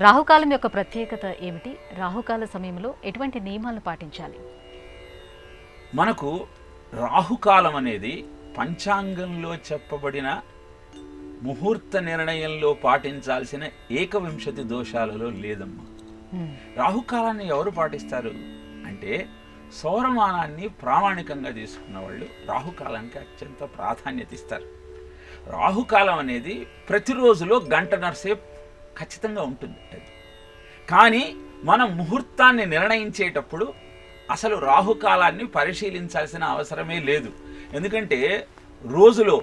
రాహుకాలం యొక్క ప్రత్యేకత ఏమిటి? రాహుకాల సమయంలో ఎటువంటి నియమాలను పాటించాలి? మనకు రాహుకాలం అనేది పంచాంగంలో చెప్పబడిన ముహూర్త నిర్ణయంలో పాటించాల్సిన ఏకవింశతి దోషాలలో లేదమ్మా. రాహుకాలాన్ని ఎవరు పాటిస్తారు అంటే సౌరమానాన్ని ప్రామాణికంగా తీసుకున్న వాళ్ళు రాహుకాలానికి అత్యంత ప్రాధాన్యత ఇస్తారు. రాహుకాలం అనేది ప్రతిరోజులో గంటన్నర సేపు ఖచ్చితంగా ఉంటుంది. కానీ మనం ముహూర్తాన్ని నిర్ణయించేటప్పుడు అసలు రాహుకాలాన్ని పరిశీలించాల్సిన అవసరమే లేదు. ఎందుకంటే రోజులో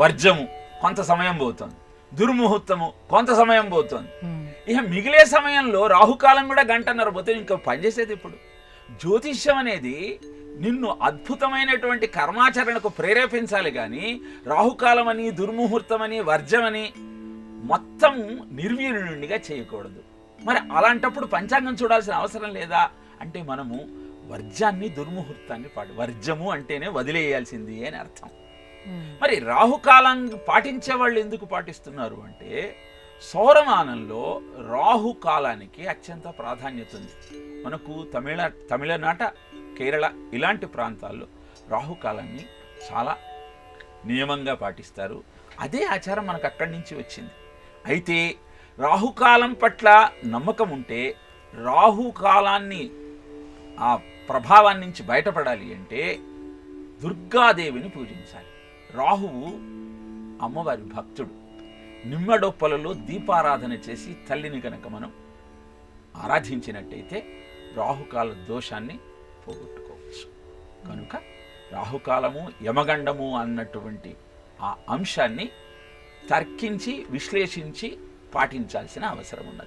వర్జము కొంత సమయం పోతుంది, దుర్ముహూర్తము కొంత సమయం పోతుంది. ఇక మిగిలే సమయంలో రాహుకాలం కూడా గంటన్నర పోతే ఇంకా పనిచేసేది ఇప్పుడు. జ్యోతిష్యం అనేది నిన్ను అద్భుతమైనటువంటి కర్మాచరణకు ప్రేరేపించాలి, కానీ రాహుకాలం అని దుర్ముహూర్తమని వర్జమని మొత్తం నిర్వీర్యునిగా చేయకూడదు. మరి అలాంటప్పుడు పంచాంగం చూడాల్సిన అవసరం లేదా అంటే మనము వర్జాన్ని దుర్ముహూర్తాన్ని వర్జము అంటేనే వదిలేయాల్సింది అని అర్థం. మరి రాహుకాలం పాటించే వాళ్ళు ఎందుకు పాటిస్తున్నారు అంటే సౌరమానంలో రాహుకాలానికి అత్యంత ప్రాధాన్యత ఉంది. మనకు తమిళనాట, కేరళ ఇలాంటి ప్రాంతాల్లో రాహుకాలాన్ని చాలా నియమంగా పాటిస్తారు. అదే ఆచారం మనకు అక్కడి నుంచి వచ్చింది. అయితే రాహుకాలం పట్ల నమ్మకం ఉంటే రాహుకాలాన్ని ఆ ప్రభావాన్ని నుంచి బయటపడాలి అంటే దుర్గాదేవిని పూజించాలి. రాహువు అమ్మవారి భక్తుడు. నిమ్మడొప్పలలో దీపారాధన చేసి తల్లిని కనుక మనం ఆరాధించినట్టయితే రాహుకాల దోషాన్ని పోగొట్టుకోవచ్చు. కనుక రాహుకాలము యమగండము అన్నటువంటి ఆ అంశాన్ని తర్కించి విశ్లేషించి పాటించాల్సిన అవసరం ఉన్నది.